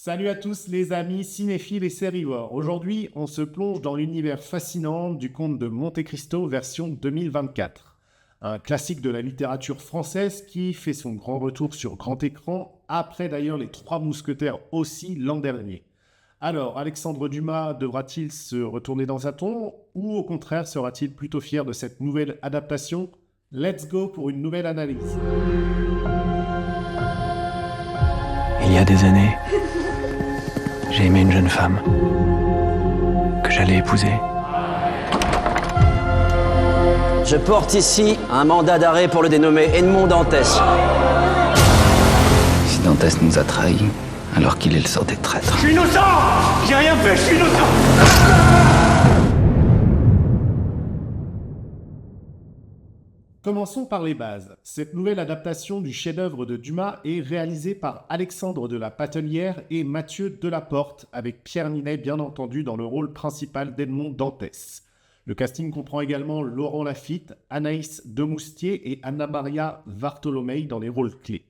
Salut à tous les amis cinéphiles et sérivores. Aujourd'hui, on se plonge dans l'univers fascinant du conte de Monte Cristo version 2024. Un classique de la littérature française qui fait son grand retour sur grand écran, après d'ailleurs les Trois Mousquetaires aussi l'an dernier. Alors, Alexandre Dumas devra-t-il se retourner dans sa tombe ou au contraire sera-t-il plutôt fier de cette nouvelle adaptation? Let's go pour une nouvelle analyse. Il y a des années, j'ai aimé une jeune femme que j'allais épouser. Je porte ici un mandat d'arrêt pour le dénommé Edmond Dantès. Si Dantès nous a trahis, alors qu'il est le sort des traîtres. Je suis innocent! J'ai rien fait, je suis innocent! Commençons par les bases. Cette nouvelle adaptation du chef-d'œuvre de Dumas est réalisée par Alexandre de la Patelière et Mathieu Delaporte, avec Pierre Ninet bien entendu dans le rôle principal d'Edmond Dantès. Le casting comprend également Laurent Lafitte, Anaïs Demoustier et Anna-Maria Vartolomei dans les rôles clés.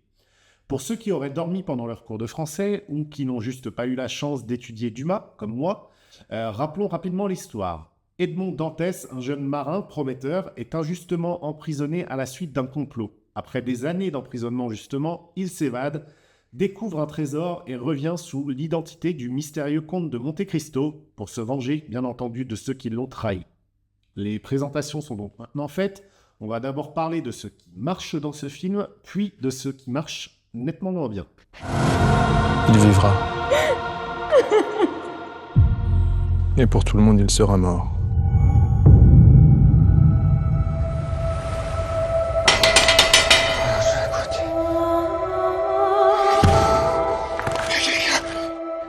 Pour ceux qui auraient dormi pendant leur cours de français ou qui n'ont juste pas eu la chance d'étudier Dumas, comme moi, rappelons rapidement l'histoire. Edmond Dantès, un jeune marin prometteur, est injustement emprisonné à la suite d'un complot. Après des années d'emprisonnement justement, il s'évade, découvre un trésor et revient sous l'identité du mystérieux comte de Monte Cristo pour se venger, bien entendu, de ceux qui l'ont trahi. Les présentations sont donc maintenant faites. On va d'abord parler de ce qui marche dans ce film, puis de ce qui marche nettement moins bien. Il vivra. Et pour tout le monde, il sera mort.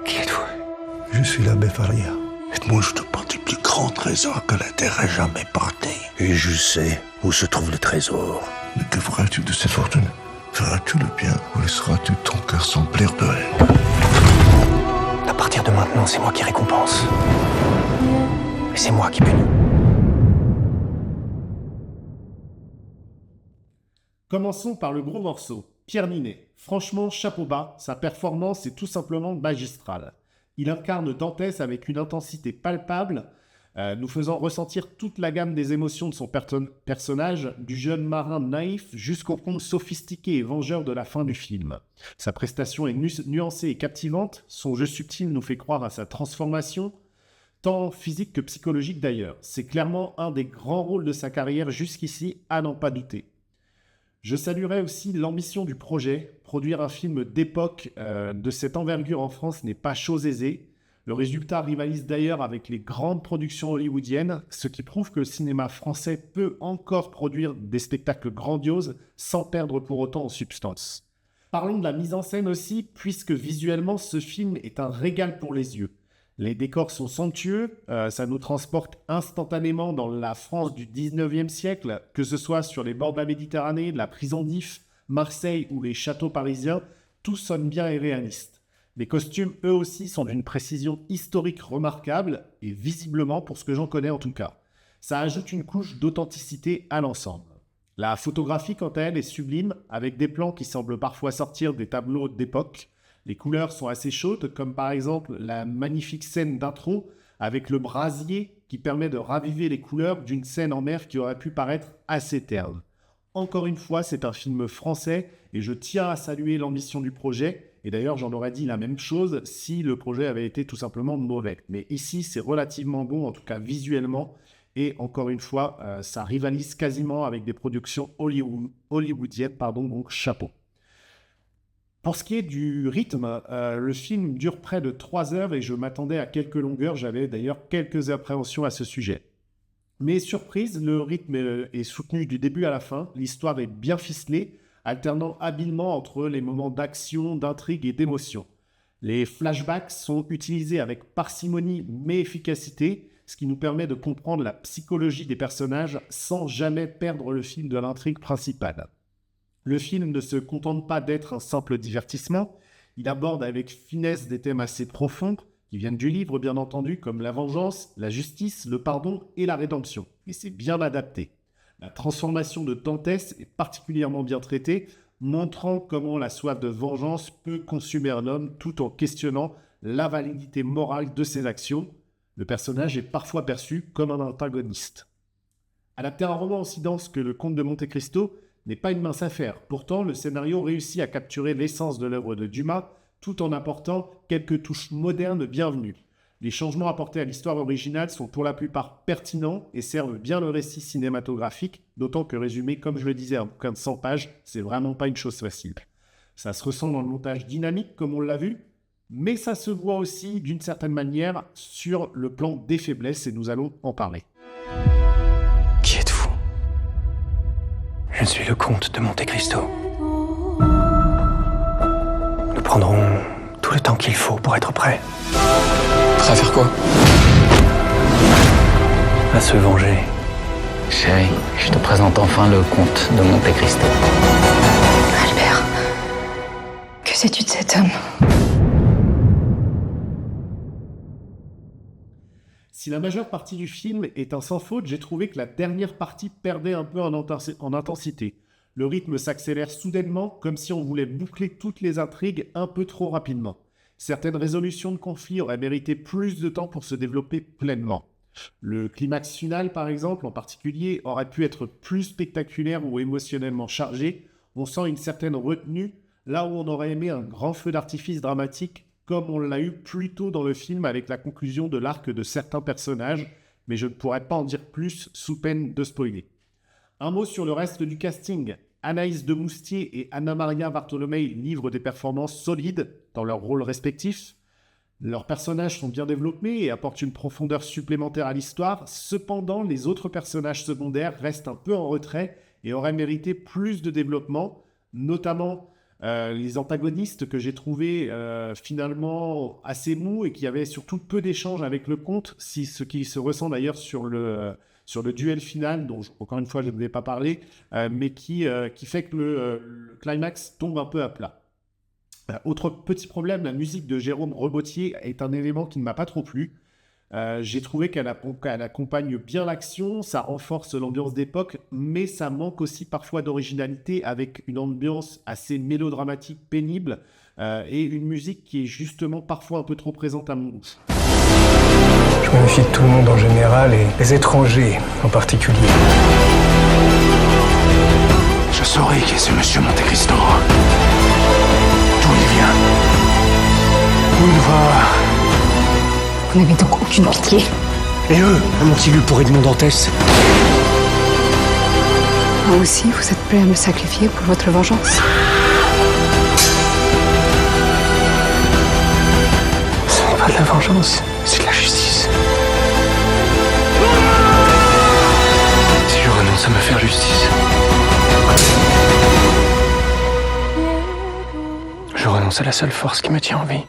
Qui êtes-vous? Je suis l'abbé Faria. Edmond, je te porte le plus grand trésor que la terre ait jamais porté. Et je sais où se trouve le trésor. Mais que feras-tu de cette fortune? Feras-tu le bien ou laisseras-tu ton cœur s'emplir de haine? À partir de maintenant, c'est moi qui récompense. Et c'est moi qui punis. Commençons par le gros morceau, Pierre Ninet. Franchement, chapeau bas, sa performance est tout simplement magistrale. Il incarne Dantès avec une intensité palpable, nous faisant ressentir toute la gamme des émotions de son personnage, du jeune marin naïf jusqu'au conte sophistiqué et vengeur de la fin du film. Sa prestation est nuancée et captivante, son jeu subtil nous fait croire à sa transformation, tant physique que psychologique d'ailleurs. C'est clairement un des grands rôles de sa carrière jusqu'ici, à n'en pas douter. Je saluerai aussi l'ambition du projet. Produire un film d'époque de cette envergure en France n'est pas chose aisée. Le résultat rivalise d'ailleurs avec les grandes productions hollywoodiennes, ce qui prouve que le cinéma français peut encore produire des spectacles grandioses sans perdre pour autant en substance. Parlons de la mise en scène aussi, puisque visuellement ce film est un régal pour les yeux. Les décors sont somptueux, ça nous transporte instantanément dans la France du 19e siècle, que ce soit sur les bords de la Méditerranée, la prison d'If, Marseille ou les châteaux parisiens, tout sonne bien et réaliste. Les costumes, eux aussi, sont d'une précision historique remarquable, et visiblement, pour ce que j'en connais en tout cas. Ça ajoute une couche d'authenticité à l'ensemble. La photographie, quant à elle, est sublime, avec des plans qui semblent parfois sortir des tableaux d'époque. Les couleurs sont assez chaudes, comme par exemple la magnifique scène d'intro avec le brasier qui permet de raviver les couleurs d'une scène en mer qui aurait pu paraître assez terne. Encore une fois, c'est un film français et je tiens à saluer l'ambition du projet. Et d'ailleurs, j'en aurais dit la même chose si le projet avait été tout simplement mauvais. Mais ici, c'est relativement bon, en tout cas visuellement. Et encore une fois, ça rivalise quasiment avec des productions hollywoodiennes, donc chapeau. Pour ce qui est du rythme, le film dure près de 3 heures et je m'attendais à quelques longueurs. J'avais d'ailleurs quelques appréhensions à ce sujet. Mais surprise, le rythme est soutenu du début à la fin. L'histoire est bien ficelée, alternant habilement entre les moments d'action, d'intrigue et d'émotion. Les flashbacks sont utilisés avec parcimonie mais efficacité, ce qui nous permet de comprendre la psychologie des personnages sans jamais perdre le fil de l'intrigue principale. Le film ne se contente pas d'être un simple divertissement, il aborde avec finesse des thèmes assez profonds, qui viennent du livre bien entendu, comme la vengeance, la justice, le pardon et la rédemption. Et c'est bien adapté. La transformation de Dantès est particulièrement bien traitée, montrant comment la soif de vengeance peut consumer un homme tout en questionnant la validité morale de ses actions. Le personnage est parfois perçu comme un antagoniste. Adapter un roman aussi dense que Le Comte de Monte Cristo n'est pas une mince affaire. Pourtant, le scénario réussit à capturer l'essence de l'œuvre de Dumas tout en apportant quelques touches modernes bienvenues. Les changements apportés à l'histoire originale sont pour la plupart pertinents et servent bien le récit cinématographique, d'autant que résumer, comme je le disais, un bouquin de 100 pages, c'est vraiment pas une chose facile. Ça se ressent dans le montage dynamique, comme on l'a vu, mais ça se voit aussi d'une certaine manière sur le plan des faiblesses et nous allons en parler. Qui êtes-vous? Je suis le comte de Monte Cristo. Nous prendrons tout le temps qu'il faut pour être prêts. Prêt à faire quoi? À se venger. Chérie, je te présente enfin le comte de Monte Cristo. Albert, que sais-tu de cet homme? Si la majeure partie du film est un sans faute, j'ai trouvé que la dernière partie perdait un peu en intensité. Le rythme s'accélère soudainement, comme si on voulait boucler toutes les intrigues un peu trop rapidement. Certaines résolutions de conflits auraient mérité plus de temps pour se développer pleinement. Le climax final, par exemple, en particulier, aurait pu être plus spectaculaire ou émotionnellement chargé. On sent une certaine retenue, là où on aurait aimé un grand feu d'artifice dramatique, comme on l'a eu plus tôt dans le film avec la conclusion de l'arc de certains personnages, mais je ne pourrais pas en dire plus sous peine de spoiler. Un mot sur le reste du casting. Anaïs de Moustier et Anna Maria Bartolomei livrent des performances solides dans leurs rôles respectifs. Leurs personnages sont bien développés et apportent une profondeur supplémentaire à l'histoire. Cependant, les autres personnages secondaires restent un peu en retrait et auraient mérité plus de développement, notamment les antagonistes que j'ai trouvés finalement assez mous et qui avaient surtout peu d'échanges avec le comte, ce qui se ressent d'ailleurs sur le duel final, dont encore une fois je ne vais pas parler, mais qui fait que le climax tombe un peu à plat. Autre petit problème, la musique de Jérôme Rebottier est un élément qui ne m'a pas trop plu. J'ai trouvé qu'elle accompagne bien l'action, ça renforce l'ambiance d'époque, mais ça manque aussi parfois d'originalité avec une ambiance assez mélodramatique, pénible, et une musique qui est justement parfois un peu trop présente à mon goût. Je me méfie de tout le monde en général et des étrangers en particulier. Je saurai qui est ce monsieur Monte Cristo. D'où il vient. Où il va. Vous n'avez donc aucune pitié? Et eux, m'ont-ils eu pour Edmond Dantès? Moi aussi, vous êtes prêt à me sacrifier pour votre vengeance? Ce n'est pas de la vengeance, c'est de la justice. Si je renonce à me faire justice, je renonce à la seule force qui me tient en vie.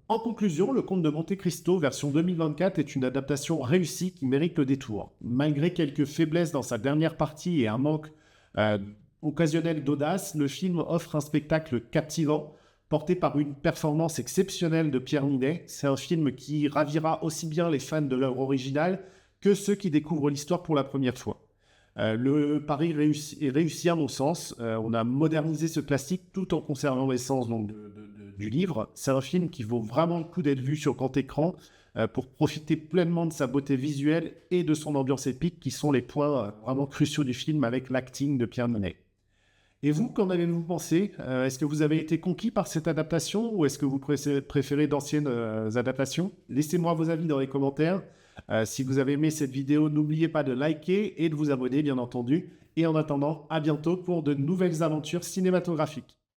En conclusion, Le Comte de Monte Cristo version 2024 est une adaptation réussie qui mérite le détour. Malgré quelques faiblesses dans sa dernière partie et un manque occasionnel d'audace, le film offre un spectacle captivant, porté par une performance exceptionnelle de Pierre Ninet. C'est un film qui ravira aussi bien les fans de l'œuvre originale que ceux qui découvrent l'histoire pour la première fois. Le pari est réussi à mon sens. On a modernisé ce classique tout en conservant l'essence du livre. C'est un film qui vaut vraiment le coup d'être vu sur grand écran pour profiter pleinement de sa beauté visuelle et de son ambiance épique qui sont les points vraiment cruciaux du film avec l'acting de Pierre Ninet. Et vous, qu'en avez-vous pensé? Est-ce que vous avez été conquis par cette adaptation ou est-ce que vous préférez d'anciennes adaptations? Laissez-moi vos avis dans les commentaires. Si vous avez aimé cette vidéo, n'oubliez pas de liker et de vous abonner, bien entendu. Et en attendant, à bientôt pour de nouvelles aventures cinématographiques.